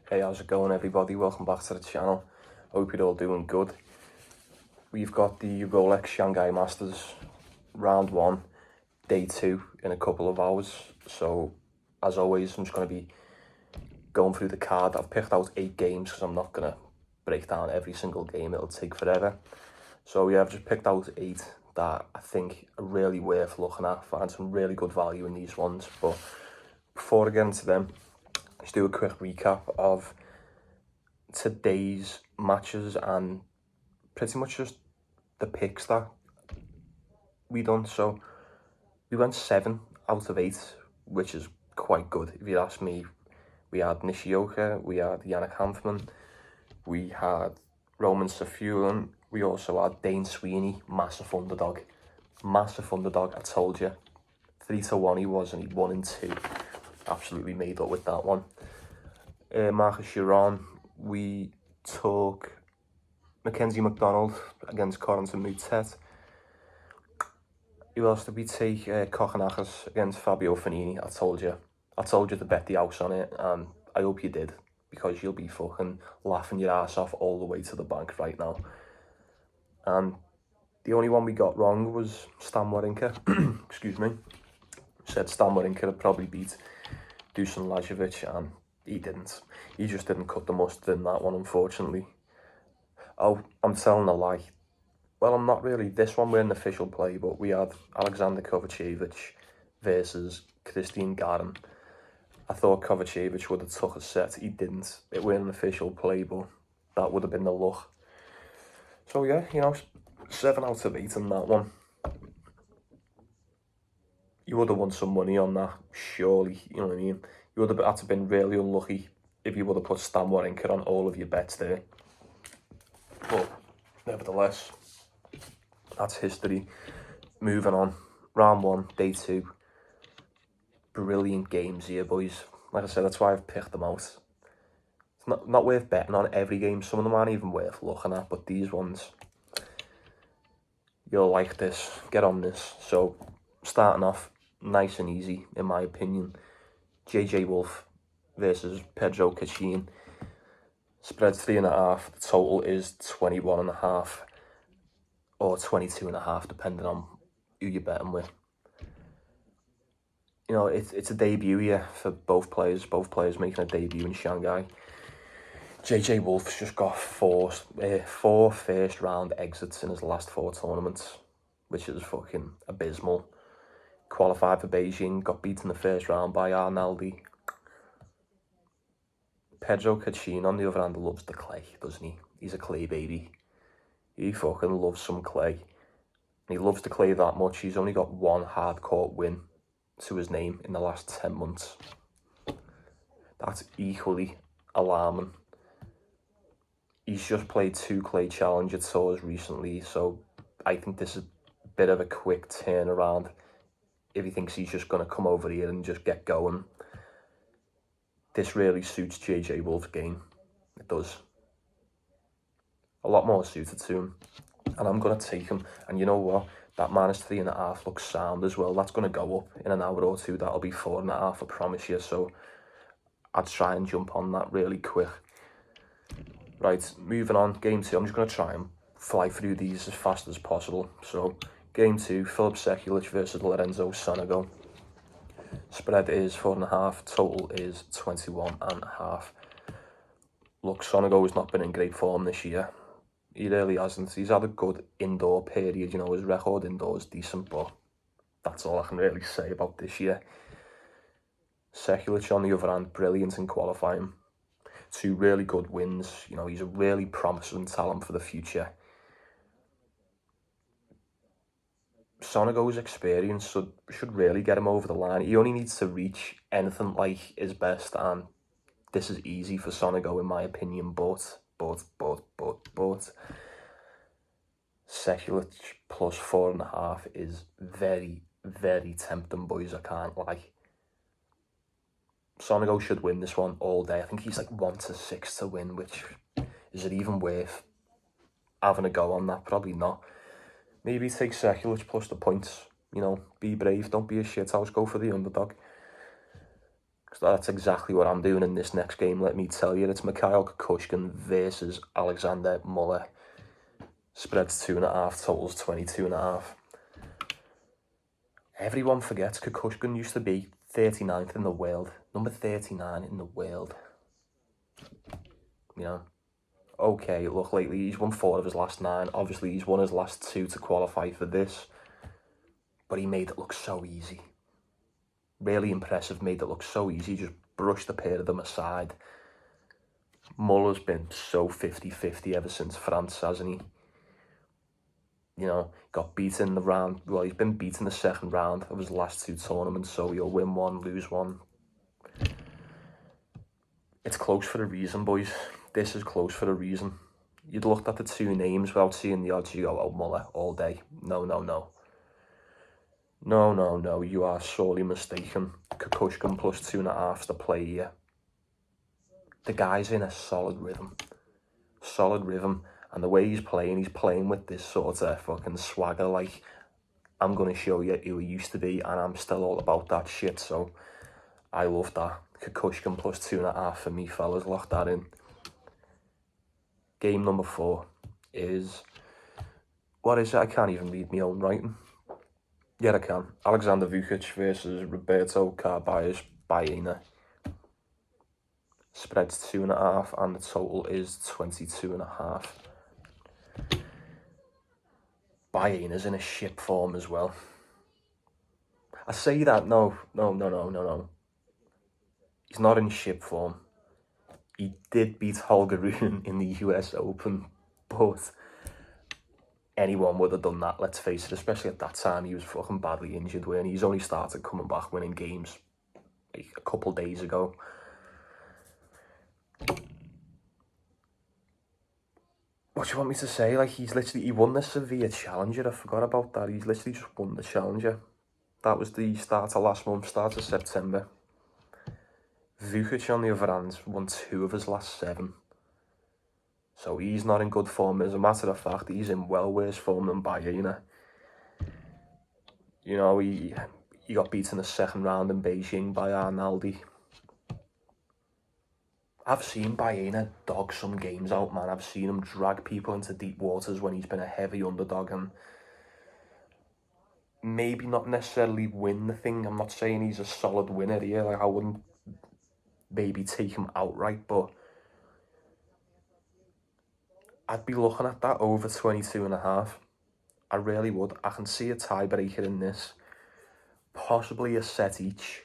Hey, how's it going, everybody? Welcome back to the channel. Hope you're all doing good. We've got the Rolex Shanghai Masters round 1, day 2 in a couple of hours. So, as always, I'm just going to be going through the card. I've picked out 8 games because I'm not going to break down every single game. It'll take forever. So, yeah, I've just picked out 8 that I think are really worth looking at. Find some really good value in these ones. But before I get into them, let's do a quick recap of today's matches and pretty much just the picks that we done. So we went 7 out of 8, which is quite good if you ask me. We had Nishioka, we had Yannick Hanfman, we had Roman Safurin, we also had Dane Sweeney, massive underdog, I told you. 3-1 he was, and he won in 2. Absolutely made up with that one. Marcus Giron, we took Mackenzie McDonald against Corentin Moutet. Who else did we take? Kokkinakis against Fabio Fognini. I told you to bet the house on it, and I hope you did, because you'll be fucking laughing your ass off all the way to the bank right now. And the only one we got wrong was Stan Wawrinka. Excuse me. Said Stan Wawrinka would probably beat Dusan Lajovic, and he didn't. He just didn't cut the mustard in that one, unfortunately. Oh, I'm telling a lie. Well, I'm not really. This one we're an official play, but we had Alexander Kovacevic versus Christian Garin. I thought Kovacevic would have took a set. He didn't. It weren't an official play, but that would have been the luck. So yeah, 7 out of 8 in that one. You would have won some money on that, surely. You know what I mean? You would have had to have been really unlucky if you would have put Stan Wawrinka on all of your bets there. But nevertheless, that's history. Moving on. Round 1, day 2. Brilliant games here, boys. Like I said, that's why I've picked them out. It's not worth betting on every game. Some of them aren't even worth looking at, but these ones, you'll like this. Get on this. So, starting off, nice and easy, in my opinion. JJ Wolf versus Pedro Cachin. Spread 3.5. The total is 21.5 or 22.5, depending on who you're betting with. It's a debut here for both players. Both players making a debut in Shanghai. JJ Wolf's just got 4 first-round exits in his last 4 tournaments, which is fucking abysmal. Qualified for Beijing, got beaten in the first round by Arnaldi. Pedro Cachin, on the other hand, loves the clay, doesn't he? He's a clay baby. He fucking loves some clay. And he loves the clay that much. He's only got 1 hard-court win to his name in the last 10 months. That's equally alarming. He's just played 2 clay challenger tours recently, so I think this is a bit of a quick turnaround if he thinks he's just going to come over here and just get going. This really suits JJ Wolf's game. It does. A lot more suited to him. And I'm going to take him. And you know what? That -3.5 looks sound as well. That's going to go up in an hour or 2. That'll be 4.5, I promise you. So I'd try and jump on that really quick. Right, moving on. Game 2. I'm just going to try and fly through these as fast as possible. So game 2, Filip Sekulic versus Lorenzo Sonego. Spread is 4.5. Total is 21.5. Look, Sonego has not been in great form this year. He really hasn't. He's had a good indoor period, his record indoors decent, but that's all I can really say about this year. Sekulic, on the other hand, brilliant in qualifying. 2 really good wins. He's a really promising talent for the future. Sonego's experience should really get him over the line. He only needs to reach anything like his best, and this is easy for Sonego, in my opinion, but Sekulic plus 4.5 is very, very tempting, boys. I can't lie. Sonego should win this one all day. I think he's like 1-6 to win, which, is it even worth having a go on that? Probably not. Maybe take Sekulic plus the points. Be brave. Don't be a shithouse. Go for the underdog. That's exactly what I'm doing in this next game, let me tell you. It's Mikhail Kukushkin versus Alexander Muller. Spreads 2.5, totals 22.5. Everyone forgets Kukushkin used to be 39th in the world. Number 39 in the world. You know? Okay, look, lately he's won 4 of his last 9. Obviously, he's won his last 2 to qualify for this. But he made it look so easy. Really impressive, made it look so easy. Just brushed a pair of them aside. Muller's been so 50-50 ever since France, hasn't he? You know, got beaten in the round. Well, he's been beaten the second round of his last 2 tournaments, so he'll win 1, lose 1. It's close for a reason, boys. This is close for a reason. You'd looked at the 2 names without seeing the odds, you go, oh, Muller, all day. No. No, you are sorely mistaken. Kukushkin plus 2.5's the play here. The guy's in a solid rhythm. And the way he's playing with this sort of fucking swagger, like, I'm going to show you who he used to be, and I'm still all about that shit, so I love that. Kukushkin plus 2.5 for me, fellas. Lock that in. Game number 4 is... What is it? I can't even read my own writing. Yeah, I can. Alexander Vukic versus Roberto Carballes Baena. Spreads 2.5, and the total is 22.5. Baena's in a shit form as well. I say that, no. He's not in shit form. He did beat Holger Rune in the US Open, but anyone would have done that, let's face it, especially at that time. He was fucking badly injured when he's only started coming back winning games like a couple days ago. What do you want me to say? Like, he won the Sevilla Challenger. I forgot about that. He's literally just won the Challenger. That was the start of last month, start of September. Vukic, on the other hand, won 2 of his last 7. So he's not in good form. As a matter of fact, he's in well worse form than Baena. You know, he got beaten in the second round in Beijing by Arnaldi. I've seen Baena dog some games out, man. I've seen him drag people into deep waters when he's been a heavy underdog and maybe not necessarily win the thing. I'm not saying he's a solid winner here. Like, I wouldn't maybe take him outright, but I'd be looking at that over 22.5. I really would. I can see a tiebreaker in this. Possibly a set each.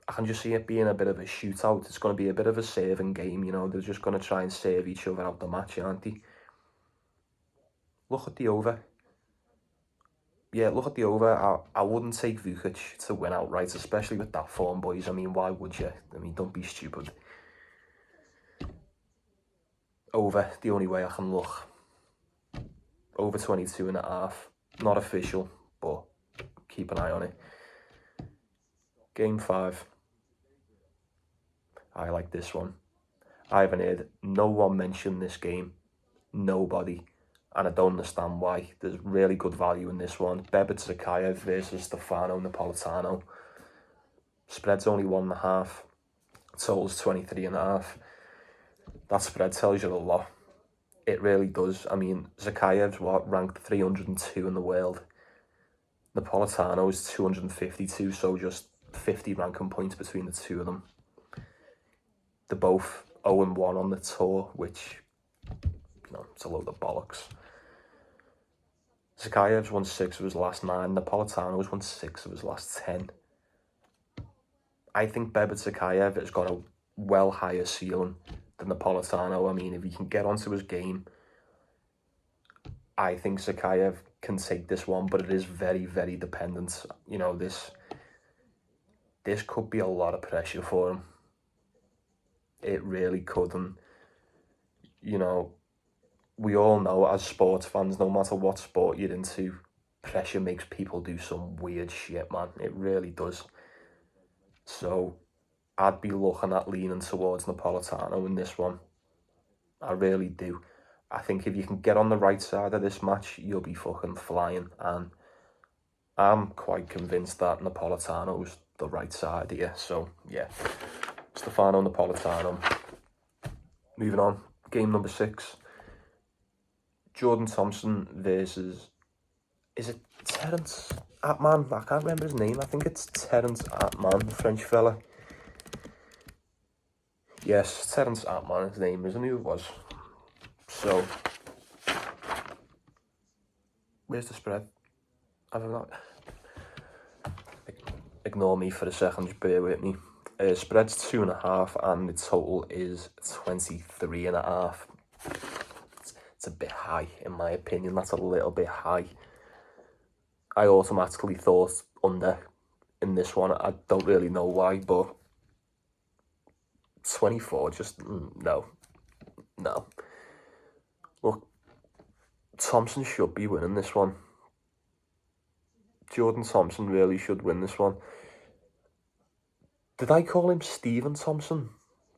I can just see it being a bit of a shootout. It's going to be a bit of a serving game, you know. They're just going to try and serve each other out the match, aren't they? Look at the over. Yeah, look at the over. I wouldn't take Vukic to win outright, especially with that form, boys. I mean, why would you? I mean, don't be stupid. Over, the only way I can look. Over 22.5. Not official, but keep an eye on it. Game 5. I like this one. I haven't heard no one mention this game. Nobody. And I don't understand why. There's really good value in this one. Bebet Zakayev versus Stefano Napolitano. Spread's only 1.5. Total's 23.5. That spread tells you a lot. It really does. I mean, Zakayev's ranked 302 in the world. Napolitano's 252, so just 50 ranking points between the two of them. They're both 0-1 on the tour, which, you know, it's a load of bollocks. Zakayev's won 6 of his last 9. Napolitano's won 6 of his last 10. I think Bebet Zakayev has got a well higher ceiling than Napolitano. I mean, if he can get onto his game, I think Zakayev can take this one, but it is very, very dependent. You know, this could be a lot of pressure for him. It really could. And, you know, we all know as sports fans, no matter what sport you're into, pressure makes people do some weird shit, man. It really does. So I'd be looking at leaning towards Napolitano in this one. I really do. I think if you can get on the right side of this match, you'll be fucking flying. And I'm quite convinced that Napolitano's the right side here. So, yeah, Stefano Napolitano. Moving on, game number 6. Jordan Thompson versus, is it Terence Atman? I can't remember his name. I think it's Terence Atman, the French fella. Yes, Terence Atman, his name, isn't who it was. So, where's the spread? I don't know. Ignore me for a second, just bear with me. Spread's 2.5 and the total is 23.5. It's a bit high, in my opinion. That's a little bit high. I automatically thought under in this one. I don't really know why, but 24, just no. Look, Thompson should be winning this one. Jordan Thompson really should win this one. Did I call him Stephen Thompson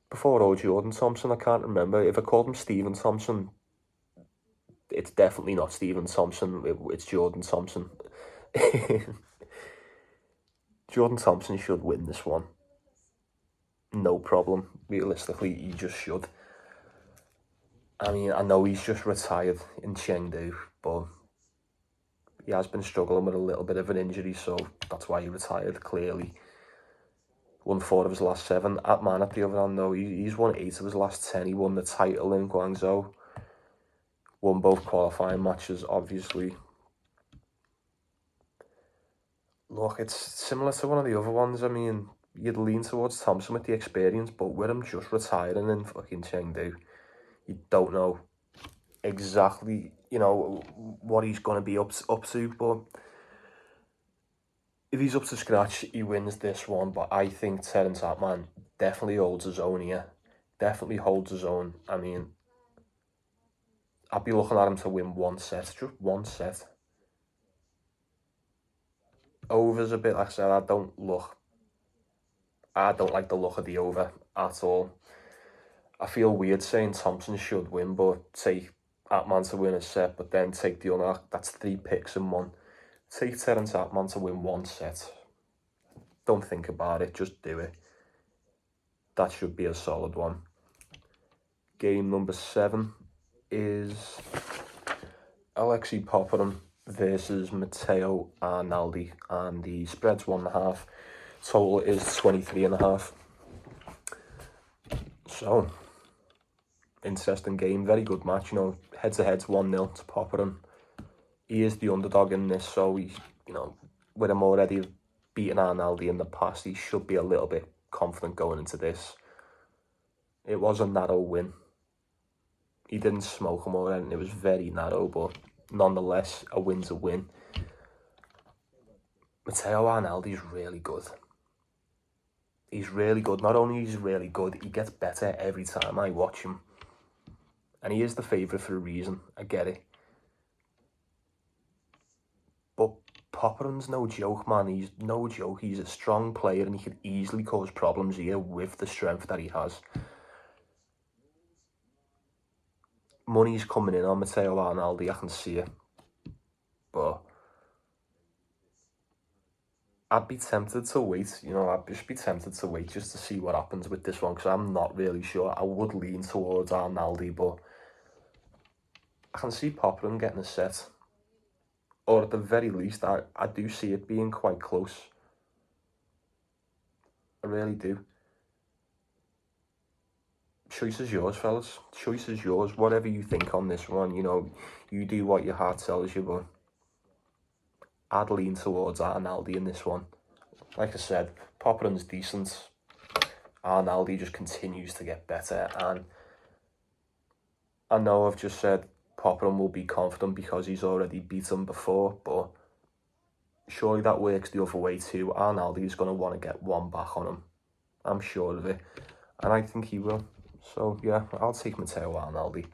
before, or Jordan Thompson? I can't remember. If I called him Stephen Thompson, it's definitely not Stephen Thompson. It's Jordan Thompson. Jordan Thompson should win this one. No problem. Realistically, he just should. I mean, I know he's just retired in Chengdu, but he has been struggling with a little bit of an injury, so that's why he retired, clearly. Won 4 of his last 7. Atman, at the other hand, though, he's won 8 of his last 10. He won the title in Guangzhou. Won both qualifying matches, obviously. Look, it's similar to one of the other ones. I mean, you'd lean towards Thompson with the experience, but with him just retiring in fucking Chengdu, you don't know exactly, what he's going to be up to, but if he's up to scratch, he wins this one. But I think Terence Atman definitely holds his own here. Definitely holds his own. I mean, I'd be looking at him to win 1 set. Just 1 set. Over's a bit, like I said, I don't like the look of the over at all. I feel weird saying Thompson should win, but take Atman to win a set, but then take the other. That's 3 picks in one. Take Terence Atman to win 1 set. Don't think about it, just do it. That should be a solid one. Game number 7 is Alexei Popyrin versus Matteo Arnaldi, and the spread's 1.5. Total is 23.5. So, interesting game, very good match. Head-to-head's 1-0 to Popyrin. He is the underdog in this, so he's, with him already beating Arnaldi in the past, he should be a little bit confident going into this. It was a narrow win. He didn't smoke him or anything. It was very narrow, but nonetheless, a win's a win. Matteo Arnaldi's really good. He's really good. Not only is he really good, he gets better every time I watch him. And he is the favourite for a reason. I get it. But Popyrin's no joke, man. He's no joke. He's a strong player and he could easily cause problems here with the strength that he has. Money's coming in on Matteo Arnaldi, I can see it. But I'd be tempted to wait, I'd just be tempted to wait just to see what happens with this one, because I'm not really sure. I would lean towards Arnaldi, but I can see Popyrin getting a set. Or at the very least, I do see it being quite close. I really do. Choice is yours, fellas. Choice is yours. Whatever you think on this one, you do what your heart tells you, but I'd lean towards Arnaldi in this one. Like I said, Popyrin's decent. Arnaldi just continues to get better, and I know I've just said Popyrin will be confident because he's already beaten before, but surely that works the other way too. Arnaldi's going to want to get one back on him. I'm sure of it, and I think he will. So yeah, I'll take Matteo Arnaldi.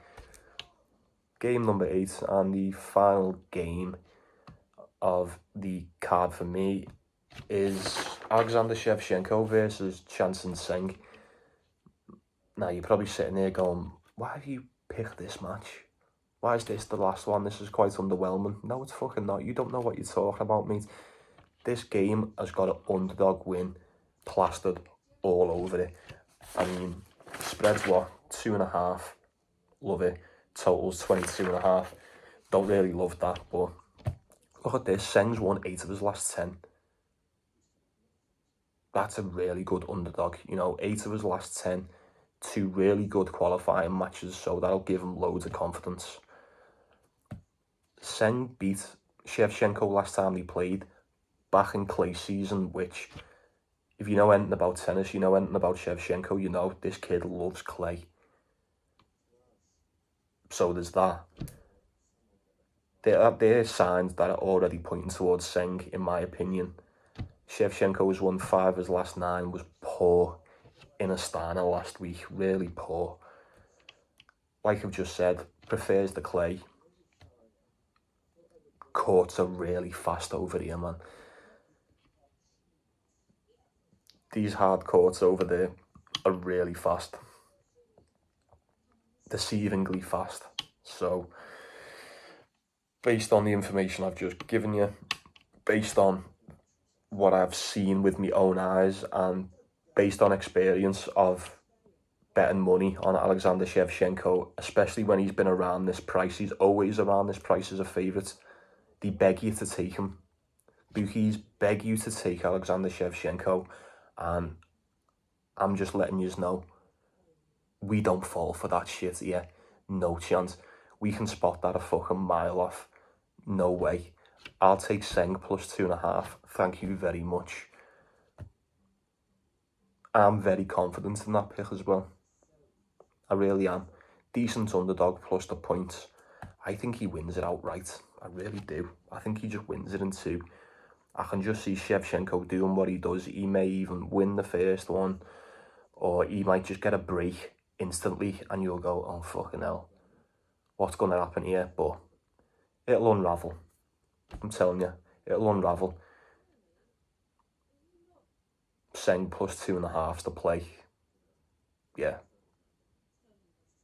Game number 8, and the final game of the card for me is Alexander Shevchenko versus Chansung Seng. Now you're probably sitting there going, why have you picked this match? Why is this the last one? This is quite underwhelming. No, it's fucking not. You don't know what you're talking about, mate. This game has got an underdog win plastered all over it. I mean, spread's what? 2.5. Love it. Totals 22.5. Don't really love that, but look at this. Seng's won 8 of his last 10. That's a really good underdog. You know, 8 of his last 10. 2 really good qualifying matches, so that'll give him loads of confidence. Seng beat Shevchenko last time he played back in clay season, which, if you know anything about tennis, you know anything about Shevchenko, you know this kid loves clay. So there's that. There are signs that are already pointing towards Seng, in my opinion. Shevchenko has won 5 of his last 9, was poor in Astana last week, really poor. Like I've just said, prefers the clay. Courts are really fast over here, man. These hard courts over there are really fast. Deceivingly fast. So, based on the information I've just given you, based on what I've seen with my own eyes, and based on experience of betting money on Alexander Shevchenko, especially when he's been around this price, he's always around this price as a favourite. They beg you to take him. Bookies beg you to take Alexander Shevchenko, and I'm just letting you know, we don't fall for that shit here. No chance. We can spot that a fucking mile off. No way. I'll take Seng plus 2.5. Thank you very much. I'm very confident in that pick as well. I really am. Decent underdog plus the points. I think he wins it outright. I really do. I think he just wins it in 2. I can just see Shevchenko doing what he does. He may even win the first one, or he might just get a break instantly and you'll go, oh fucking hell, what's going to happen here? But it'll unravel. I'm telling you, it'll unravel. Seng plus 2.5 to play. Yeah.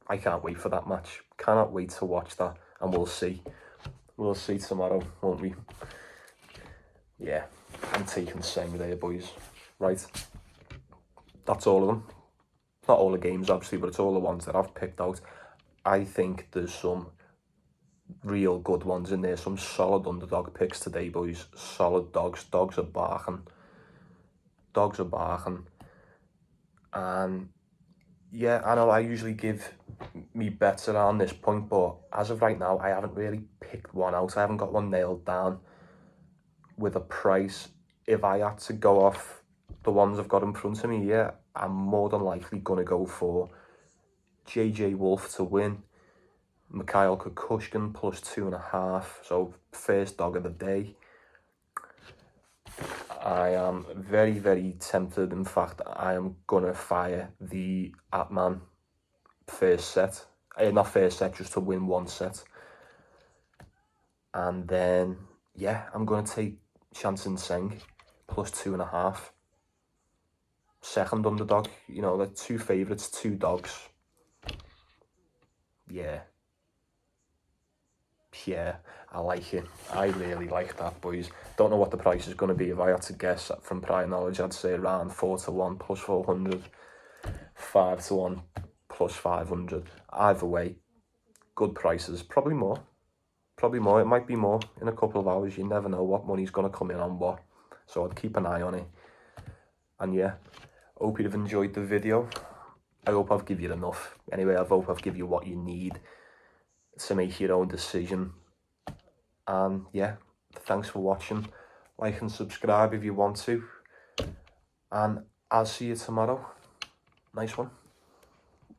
I can't wait for that match. Cannot wait to watch that, and we'll see. We'll see tomorrow, won't we? Yeah, I'm taking Seng there, boys. Right. That's all of them. Not all the games, obviously, but it's all the ones that I've picked out. I think there's some real good ones in there. Some solid underdog picks today, boys. Solid dogs. Dogs are barking. Dogs are barking. And yeah, I know I usually give me bets around this point, but as of right now, I haven't really picked one out. I haven't got one nailed down with a price. If I had to go off the ones I've got in front of me, yeah, I'm more than likely going to go for JJ Wolf to win, Mikhail Kukushkin plus 2.5, so first dog of the day. I am very, very tempted. In fact, I am going to fire the Atman first set. Not first set, just to win one set. And then, yeah, I'm going to take Shansen Seng plus 2.5. Second underdog, you know, the 2 favourites, 2 dogs. Yeah. Yeah, I like it. I really like that, boys. Don't know what the price is going to be. If I had to guess from prior knowledge, I'd say around 4-1 plus 400, 5-1 plus 500. Either way, good prices. Probably more. Probably more. It might be more in a couple of hours. You never know what money's going to come in on what. So I'd keep an eye on it. And yeah, hope you've enjoyed the video. I hope I've given you enough. Anyway, I hope I've given you what you need to make your own decision. And yeah, thanks for watching. Like and subscribe if you want to. And I'll see you tomorrow. Nice one.